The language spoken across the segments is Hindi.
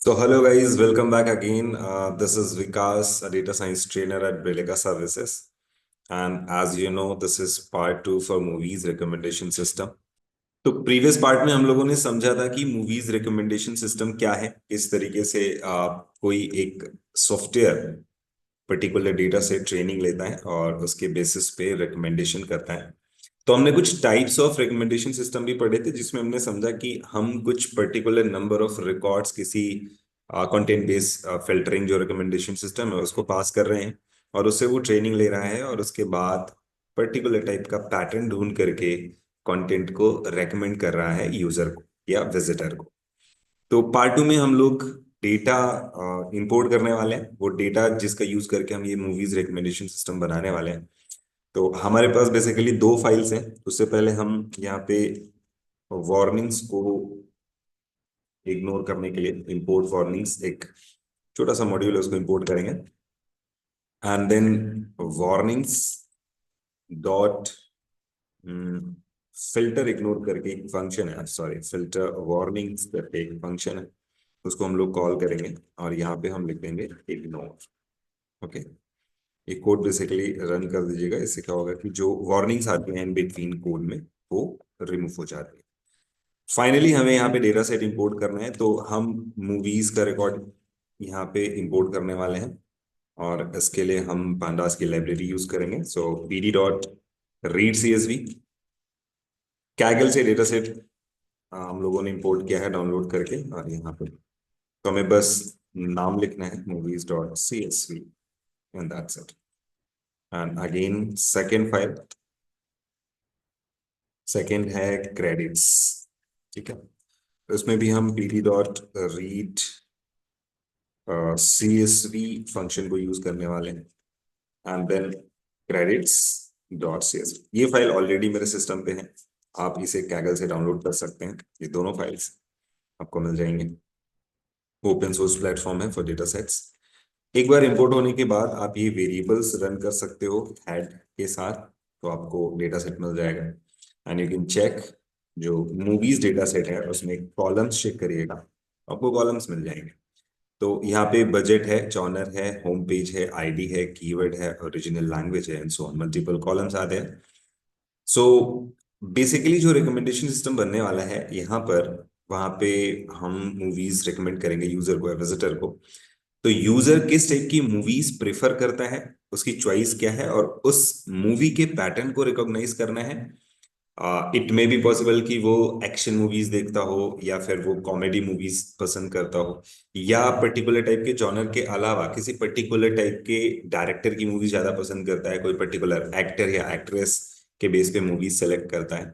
So hello guys, welcome back again. This is Vikas, a data science trainer at Brilica Services. And as you know, this is part two for movies recommendation system. तो प्रीवियस पार्ट में हम लोगों ने समझा था कि मूवीज रिकमेंडेशन सिस्टम क्या है, किस तरीके से कोई एक सॉफ्टवेयर पर्टिकुलर डेटा से ट्रेनिंग लेता है और उसके बेसिस पे रिकमेंडेशन करता है। तो हमने कुछ टाइप्स ऑफ रिकमेंडेशन सिस्टम भी पढ़े थे, जिसमें हमने समझा कि हम कुछ पर्टिकुलर नंबर ऑफ रिकॉर्ड्स किसी कंटेंट बेस्ड फिल्टरिंग जो रिकमेंडेशन सिस्टम है उसको पास कर रहे हैं और उससे वो ट्रेनिंग ले रहा है और उसके बाद पर्टिकुलर टाइप का पैटर्न ढूंढ करके कंटेंट को रेकमेंड कर रहा है यूजर को या विजिटर को। तो पार्ट टू में हम लोग डेटा इंपोर्ट करने वाले हैं, वो डेटा जिसका यूज करके हम ये मूवीज रिकमेंडेशन सिस्टम बनाने वाले हैं। तो हमारे पास बेसिकली दो फाइल्स हैं। उससे पहले हम यहाँ पे वार्निंग्स को इग्नोर करने के लिए इंपोर्ट वार्निंग्स एक छोटा सा मॉड्यूल है, उसको इंपोर्ट करेंगे। And then warnings dot filter ignore करके एक फंक्शन है, सॉरी फिल्टर वार्निंग्स करके एक फंक्शन है, उसको हम लोग कॉल करेंगे और यहाँ पे हम लिख देंगे इग्नोर। ओके, ये कोड बेसिकली रन कर दीजिएगा। इससे क्या होगा कि जो वार्निंग्स आती हैं इन बिटवीन कोड में वो रिमूव हो जाती है। फाइनली हमें यहाँ पे डेटा सेट इंपोर्ट करना है, तो हम मूवीज का रिकॉर्ड यहाँ पे इंपोर्ट करने वाले हैं और इसके लिए हम पांडास की लाइब्रेरी यूज करेंगे। So pd dot read CSV Kaggle से डेटा सेट हम लोगों ने इंपोर्ट किया है डाउनलोड करके, और यहाँ पे तो हमें बस नाम लिखना है movies.csv and that's it. And again second file, second है क्रेडिट्स। ठीक है, उसमें भी हम pd dot read CSV function को यूज करने वाले हैं and then credits dot CSV। ये फाइल ऑलरेडी मेरे सिस्टम पे है, आप इसे कैगल से डाउनलोड कर सकते हैं। ये दोनों फाइल्स आपको मिल जाएंगे। ओपन सोर्स प्लेटफॉर्म है फॉर डेटा सेट्स। एक बार इंपोर्ट होने के बाद आप ये वेरिएबल्स रन कर सकते हो हेड के साथ, तो आपको डेटा सेट मिल जाएगा। एंड यू कैन चेक, जो मूवीज डेटा सेट है उसमें कॉलम्स चेक करिएगा, आपको कॉलम्स मिल जाएंगे। तो यहाँ पे बजट है, जॉनर है, होम पेज है, आईडी है, कीवर्ड है, ओरिजिनल लैंग्वेज है and so on, multiple columns आते हैं। सो बेसिकली जो रिकमेंडेशन सिस्टम बनने वाला है यहाँ पर, वहाँ पे हम मूवीज रिकमेंड करेंगे यूजर को या विजिटर को। तो यूजर किस टाइप की मूवीज प्रेफर करता है, उसकी चॉइस क्या है, और उस मूवी के पैटर्न को रिकॉग्नाइज करना है। इट मे बी पॉसिबल कि वो एक्शन मूवीज देखता हो या फिर वो कॉमेडी मूवीज पसंद करता हो, या पर्टिकुलर टाइप के जॉनर के अलावा किसी पर्टिकुलर टाइप के डायरेक्टर की मूवी ज्यादा पसंद करता है, कोई पर्टिकुलर एक्टर या एक्ट्रेस के बेस पे मूवीज सेलेक्ट करता है।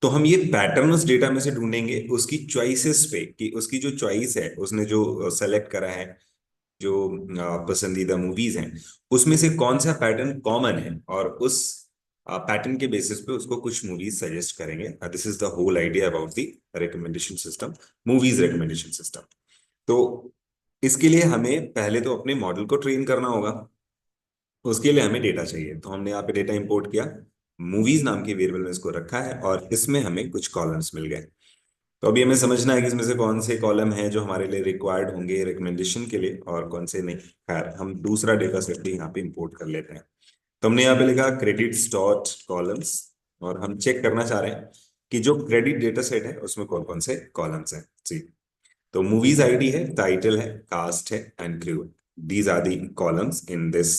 तो हम ये पैटर्न उस डेटा में से ढूंढेंगे उसकी चॉइसेस पे, कि उसकी जो चॉइस है, उसने जो सेलेक्ट करा है, जो पसंदीदा मूवीज हैं, उसमें से कौन सा पैटर्न कॉमन है, और उस पैटर्न के बेसिस पे उसको कुछ मूवीज सजेस्ट करेंगे। This is the whole idea about the recommendation system, movies recommendation system. तो इसके लिए हमें पहले तो अपने मॉडल को ट्रेन करना होगा। उसके लिए हमें डेटा चाहिए, तो हमने यहाँ पे डेटा इंपोर्ट किया, मूवीज नाम के वेरिएबल में इसको रखा है और इसमें हमें कुछ कॉलम्स मिल गए। तो अभी हमें समझना है कि इसमें से कौन से कॉलम हैं जो हमारे लिए रिक्वायर्ड होंगे रिकमेंडेशन के लिए और कौन से नहीं। खैर, हम दूसरा डेटा सेट भी यहाँ पे इंपोर्ट कर लेते हैं। तो हमने यहाँ पे लिखा क्रेडिट्स डॉट कॉलम्स, और हम चेक करना चाह रहे हैं कि जो क्रेडिट डेटा सेट है उसमें कौन कौन से कॉलम्स हैं। जी, तो मूवीज आईडी है, टाइटल है, कास्ट है and crew. These are the columns in this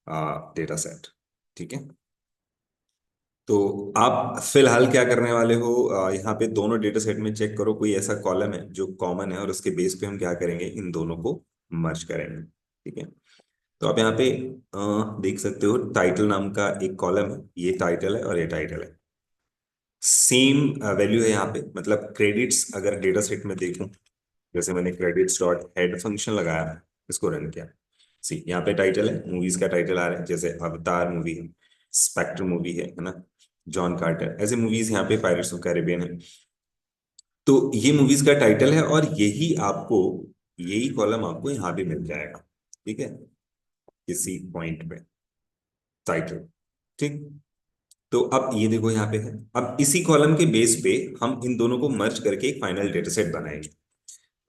data set. ठीक है, तो आप फिलहाल क्या करने वाले हो, यहाँ पे दोनों डेटा सेट में चेक करो कोई ऐसा कॉलम है जो कॉमन है, और उसके बेस पे हम क्या करेंगे, इन दोनों को मर्ज करेंगे। ठीक है, तो आप यहाँ पे देख सकते हो टाइटल नाम का एक कॉलम है, ये टाइटल है और ये टाइटल है। सेम वैल्यू है यहाँ पे, मतलब क्रेडिट्स अगर डेटा सेट में देखूं, जैसे मैंने क्रेडिट्स डॉट हेड फंक्शन लगाया, इसको रन किया, सी यहाँ पे टाइटल है, मूवीज का टाइटल आ रहा है, जैसे अवतार मूवी है, स्पेक्टर मूवी है ना, जॉन कार्टर, ऐसे मूवीज यहाँ पे, पायरेट्स ऑफ कैरिबियन है। तो ये मूवीज का टाइटल है और यही कॉलम आपको यहाँ पे मिल जाएगा। ठीक है, किसी पॉइंट पे टाइटल। ठीक, तो अब ये देखो यहाँ पे है। अब इसी कॉलम के बेस पे हम इन दोनों को मर्ज करके एक फाइनल डेटा सेट बनाएंगे।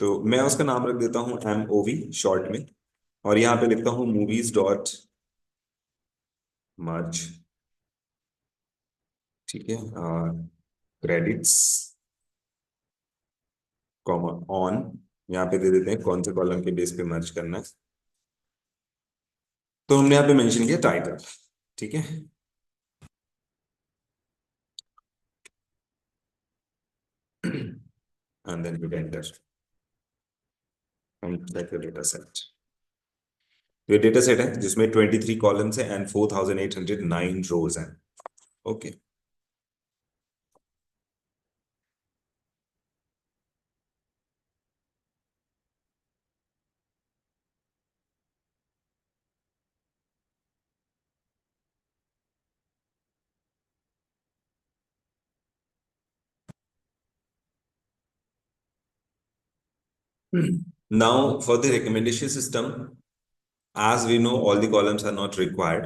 तो मैं उसका नाम रख देता हूँ MOV शॉर्ट में, और यहाँ पे लिखता हूँ मूवीज डॉट मर्ज, ठीक है, क्रेडिट्स कॉमा ऑन, यहाँ पे दे देते हैं कौन से कॉलम के बेस पे मर्ज करना है। तो हमने यहाँ पे मेंशन किया टाइटल, ठीक है, and then hit enter and check the data set. ये डेटा सेट है जिसमें 23 कॉलम्स है एंड 4809 रोज हैं। Okay, now for the recommendation system, as we know all the columns are not required,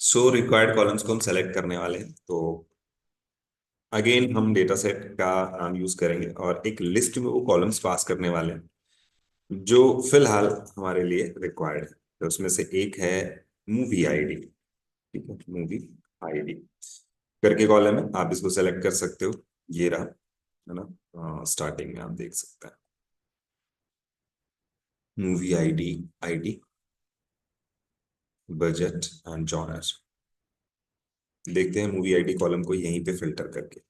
so required columns को हम select करने वाले हैं। तो अगेन हम डेटा सेट का नाम यूज करेंगे और एक लिस्ट में वो कॉलम्स पास करने वाले हैं जो फिलहाल हमारे लिए रिक्वायर्ड है। तो उसमें से एक है मूवी आईडी, ठीक है, मूवी आईडी करके कॉलम है, आप इसको सेलेक्ट कर सकते हो, ये रहा, है ना, स्टार्टिंग में आप देख सकते हैं movie ID, ID, budget and genre. देखते हैं मूवी आईडी कॉलम को यहीं पे फिल्टर करके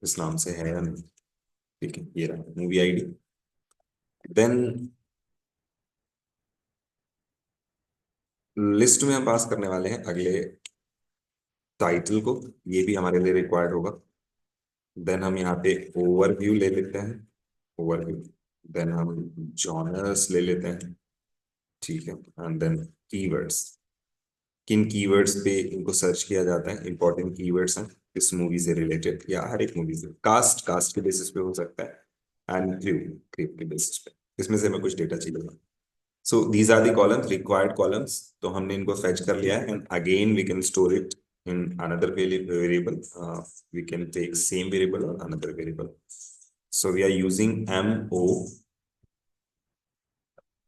इस नाम से है या नहीं। ठीक है, ये रहा मूवी आईडी। देन लिस्ट में हम पास करने वाले हैं अगले टाइटल को, ये भी हमारे लिए रिक्वायर्ड होगा। देन हम यहाँ पे ओवरव्यू ले लेते हैं, ओवरव्यू। देन हम जॉनर्स ले लेते हैं, ठीक है, एंड देन कीवर्ड्स। किन कीवर्ड्स पे इनको सर्च किया जाता है, इंपॉर्टेंट कीवर्ड्स हैं इस मूवी से रिलेटेड या हर एक मूवी से। कास्ट, कास्ट के बेसिस पे हो सकता है, एंड क्रू, क्रू के बेसिस पे। इसमें से हमें कुछ डेटा चाहिए। So these are the columns, required columns. तो हमने इनको फेच कर लिया है and again we can store it in another variable. We can take same variable or another variable. So we are using mo,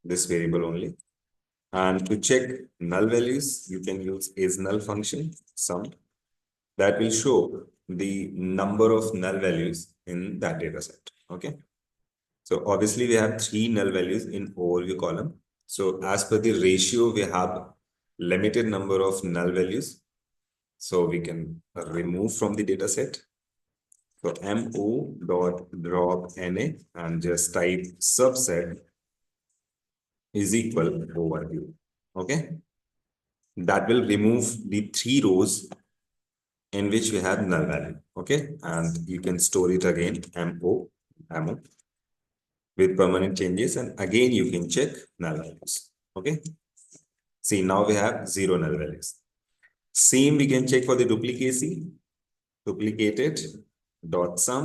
this variable only. And to check null values, you can use isNull function, sum, that will show the number of null values in that data set. Okay. So obviously we have 3 null values in overview column. So as per the ratio, we have limited number of null values. So we can remove from the data set. So mo dot drop na and just type subset is equal overview. Okay. That will remove the 3 rows in which we have null value. Okay. And you can store it again, mo with permanent changes. And again, you can check null values. Okay. See, now we have 0 null values. Same we can check for the duplicacy, duplicated dot sum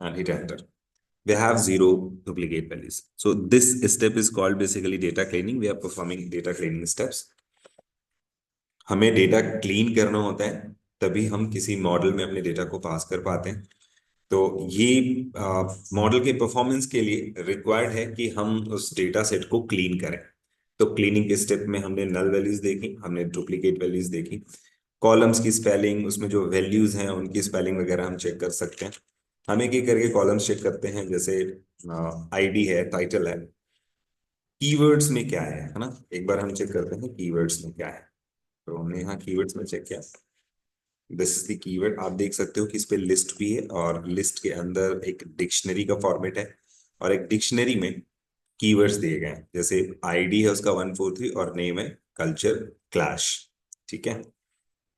and hit enter. We have 0 duplicate values. So this step is called basically data cleaning. We are performing data cleaning steps. हमें डेटा क्लीन करना होता है तभी हम किसी मॉडल में अपने डेटा को पास कर पाते हैं। तो ये मॉडल के परफॉर्मेंस के लिए रिक्वायर्ड है कि हम उस डेटा सेट को क्लीन करें। तो क्लीनिंग के स्टेप में हमने नल वैल्यूज देखी, हमने डुप्लीकेट वैल्यूज देखी, कॉलम्स की स्पेलिंग, उसमें जो वैल्यूज हैं उनकी स्पेलिंग वगैरह हम चेक कर सकते हैं। हम एक एक करके कॉलम्स चेक करते हैं, जैसे आईडी है, टाइटल है, कीवर्ड्स में क्या है ना। एक बार हम चेक करते हैं कीवर्ड्स में क्या है। तो हमने यहाँ कीवर्ड्स में चेक किया, दिस इज द कीवर्ड। आप देख सकते हो कि इस पे लिस्ट भी है और लिस्ट के अंदर एक डिक्शनरी का फॉर्मेट है और एक डिक्शनरी में कीवर्ड्स दिए गए हैं। जैसे आईडी है उसका 143 और नेम है कल्चर क्लैश, ठीक है।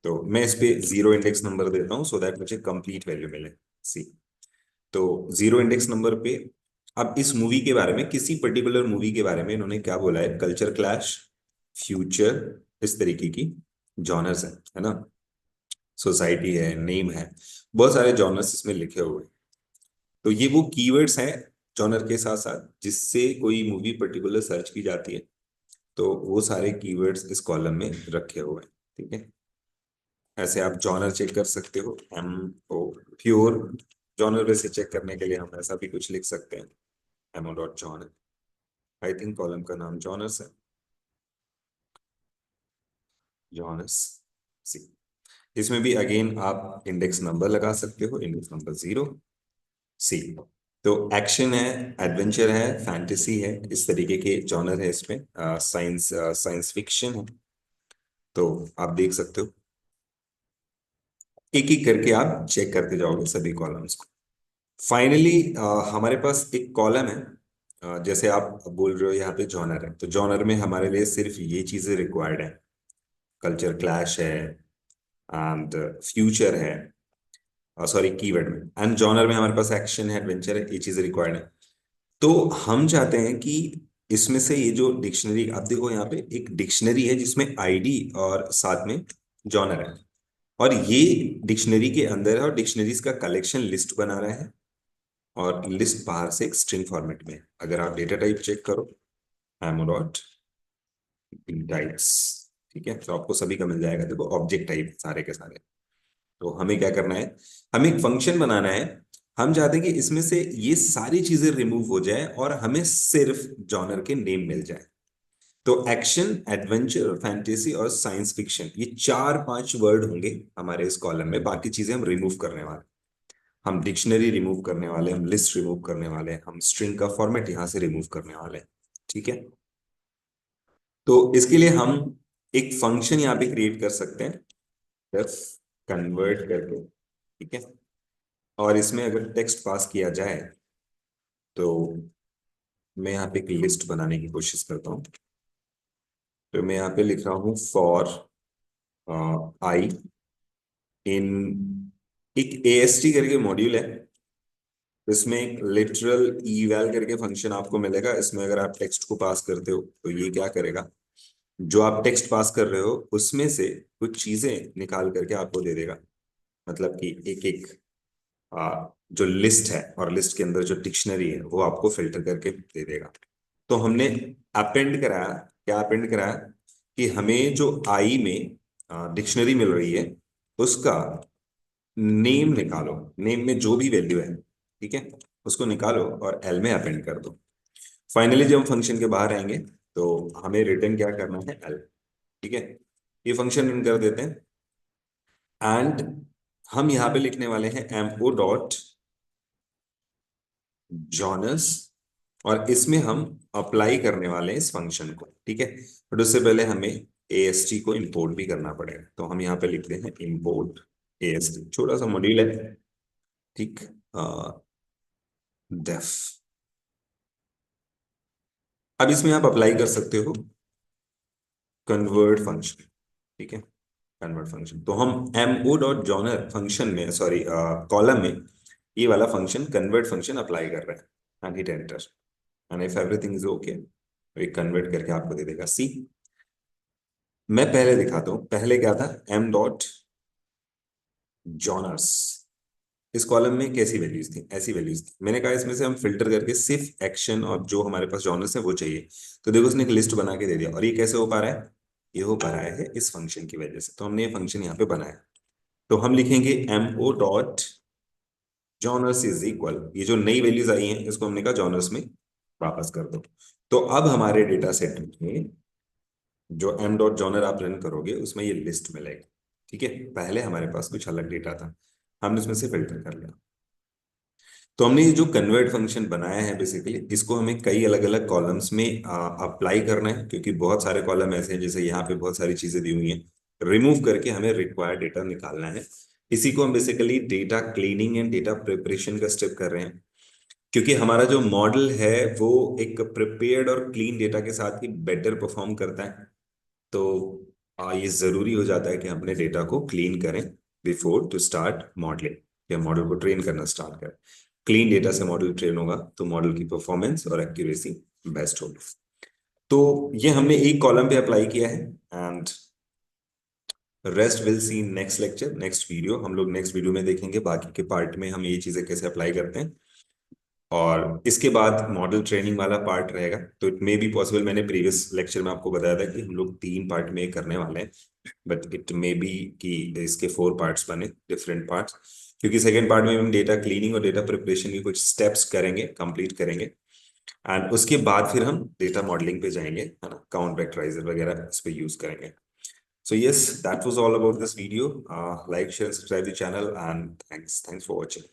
तो मैं इस पे 0 इंडेक्स नंबर देता हूँ सो दैट मुझे कंप्लीट वैल्यू मिले। सी, तो 0 इंडेक्स नंबर पे अब इस मूवी के बारे में, किसी पर्टिकुलर मूवी के बारे में इन्होंने क्या बोला है, कल्चर क्लैश, फ्यूचर, इस तरीके की जॉनर्स है ना, सोसाइटी है, नेम है, बहुत सारे जॉनर्स इसमें लिखे हुए हैं। तो ये वो कीवर्ड्स हैं जॉनर के साथ साथ जिससे कोई मूवी पर्टिकुलर सर्च की जाती है। तो वो सारे कीवर्ड्स इस कॉलम में रखे हुए हैं, ठीक है। ऐसे आप जॉनर चेक कर सकते हो, एम ओ प्योर जॉनर वैसे चेक करने के लिए हम ऐसा भी कुछ लिख सकते हैं, MO dot genre. I think column का नाम जॉनर्स है, जॉनर्स सी। इसमें भी अगेन आप इंडेक्स नंबर लगा सकते हो, इंडेक्स नंबर 0 सी। तो एक्शन है, एडवेंचर है, फैंटेसी है, इस तरीके के जॉनर है इसमें। साइंस साइंस फिक्शन है। तो आप देख सकते हो, एक एक करके आप चेक करते जाओगे सभी कॉलम्स को। फाइनली हमारे पास एक कॉलम है। जैसे आप बोल रहे हो यहाँ पे जॉनर है, तो जॉनर में हमारे लिए सिर्फ ये चीजें रिक्वायर्ड है, कल्चर क्लैश है एंड फ्यूचर है, सॉरी कीवर्ड में, एंड जॉनर में हमारे पास एक्शन है, एडवेंचर है, ये चीजें रिक्वायर्ड है। तो हम चाहते हैं कि इसमें से ये जो डिक्शनरी, आप देखो यहाँ पे एक डिक्शनरी है जिसमें आईडी और साथ में जॉनर है, और ये डिक्शनरी के अंदर है और डिक्शनरीज का कलेक्शन लिस्ट बना रहा है, और लिस्ट बाहर से एक स्ट्रिंग फॉर्मेट में है। अगर आप डेटा टाइप चेक करो, एमओ डॉट टाइप्स, ठीक है, तो आपको सभी का मिल जाएगा। देखो ऑब्जेक्ट टाइप सारे के सारे। तो हमें क्या करना है, हमें एक फंक्शन बनाना है। हम चाहते हैं कि इसमें से ये सारी चीजें रिमूव हो जाए और हमें सिर्फ जॉनर के नेम मिल जाए। तो एक्शन, एडवेंचर, फैंटेसी और साइंस फिक्शन, ये 4-5 वर्ड होंगे हमारे इस कॉलम में। बाकी चीजें हम रिमूव करने वाले, हम डिक्शनरी रिमूव करने वाले, हम लिस्ट रिमूव करने वाले, हम स्ट्रिंग का फॉर्मेट यहां से रिमूव करने वाले, ठीक है। तो इसके लिए हम एक फंक्शन यहाँ पे क्रिएट कर सकते हैं, दस कन्वर्ट करके, ठीक है। और इसमें अगर टेक्स्ट पास किया जाए तो मैं यहाँ पे एक लिस्ट बनाने की कोशिश करता हूँ। तो मैं यहाँ पे लिख रहा हूँ फॉर आई इन, एक एएसटी करके मॉड्यूल है, इसमें एक लिटरल इवैल करके फंक्शन आपको मिलेगा। इसमें अगर आप टेक्स्ट को पास करते हो तो ये क्या करेगा, जो आप टेक्स्ट पास कर रहे हो उसमें से कुछ चीजें निकाल करके आपको दे देगा। मतलब कि एक एक जो लिस्ट है और लिस्ट के अंदर जो डिक्शनरी है वो आपको फिल्टर करके दे देगा। तो हमने अपेंड कराया, क्या अपेंड कराया कि हमें जो आई में डिक्शनरी मिल रही है उसका नेम निकालो, नेम में जो भी वैल्यू है, ठीक है, उसको निकालो और एल में अपेंड कर दो। फाइनली जब हम फंक्शन के बाहर आएंगे तो हमें रिटर्न क्या करना है, एल, ठीक है। ये फंक्शन रन कर देते हैं एंड हम यहाँ पे लिखने वाले हैं एमओ डॉट जॉनस, और इसमें हम अप्लाई करने वाले हैं इस फंक्शन को, ठीक है। बट उससे पहले हमें एएसटी को इंपोर्ट भी करना पड़ेगा, तो हम यहाँ पे लिखते हैं इंपोर्ट एएसटी, छोटा सा मॉड्यूल है, ठीक। डेफ, अब इसमें आप अप्लाई कर सकते हो कन्वर्ट फंक्शन, ठीक है, कन्वर्ट फंक्शन। तो हम एमओ डॉट जॉनर फंक्शन में, सॉरी कॉलम में ये वाला फंक्शन कन्वर्ट फंक्शन अप्लाई कर रहे हैं and hit enter, and if everything is okay तो ये कन्वर्ट करके आपको दे देगा सी। मैं पहले दिखाता हूं, पहले क्या था, एम डॉट जॉनर्स, इस कॉलम में कैसी वैल्यूज थी, ऐसी वैल्यूज थी। मैंने कहा इसमें से हम फिल्टर करके सिर्फ एक्शन और जो हमारे पास जॉनर्स है वो चाहिए। तो देखो उसने एक लिस्ट बना के दे दिया, और ये कैसे हो पा रहा है, ये हो पा रहा है इस फंक्शन की वजह से। तो हमने ये फंक्शन यहाँ पे बनाया। तो हम लिखेंगे MO dot genres is equal, ये जो नई वैल्यूज आई हैं इसको हमने कहा जॉनर्स में वापस कर दो। तो अब हमारे डेटा सेट में जो एम डॉट जॉनर आप रन करोगे उसमें ये लिस्ट मिलेगी, ठीक है। पहले हमारे पास कुछ अलग डेटा था, हमने उसमें से फिल्टर कर लिया। तो हमने ये जो कन्वर्ट फंक्शन बनाया है बेसिकली, इसको हमें कई अलग अलग कॉलम्स में अप्लाई करना है, क्योंकि बहुत सारे कॉलम ऐसे हैं, जैसे यहाँ पे बहुत सारी चीजें दी हुई हैं, रिमूव करके हमें रिक्वायर्ड डेटा निकालना है। इसी को हम basically data cleaning and data preparation का स्टेप कर रहे हैं, क्योंकि हमारा जो मॉडल है वो एक प्रिपेयर्ड और क्लीन डेटा के साथ ही बेटर परफॉर्म करता है। तो ये जरूरी हो जाता है कि हम अपने डेटा को क्लीन करें बिफोर टू स्टार्ट मॉडलिंग, या मॉडल को ट्रेन करना स्टार्ट करें। क्लीन डेटा से मॉडल ट्रेन होगा तो मॉडल की परफॉर्मेंस और एक्यूरेसी बेस्ट होगी। तो ये हमने एक कॉलम पे अप्लाई किया है, and rest will see next lecture, next video. हम लोग नेक्स्ट वीडियो में देखेंगे बाकी के पार्ट में हम ये चीजें कैसे अप्लाई करते हैं, और इसके बाद मॉडल ट्रेनिंग वाला पार्ट रहेगा। तो इट मे बी पॉसिबल, मैंने प्रीवियस लेक्चर में आपको बताया था कि हम लोग 3 पार्ट में करने वाले हैं, बट इट मे बी कि इसके 4 पार्ट्स बने, डिफरेंट पार्ट्स। क्योंकि सेकेंड पार्ट में हम डेटा क्लीनिंग और डेटा प्रिपरेशन की कुछ स्टेप्स करेंगे, कंप्लीट करेंगे, एंड उसके बाद फिर हम डेटा मॉडलिंग पे जाएंगे, है ना, काउंट वेक्टराइजर वगैरह इस पे यूज करेंगे. So yes, that was all about this video. Like, share, subscribe the channel, and thanks for watching.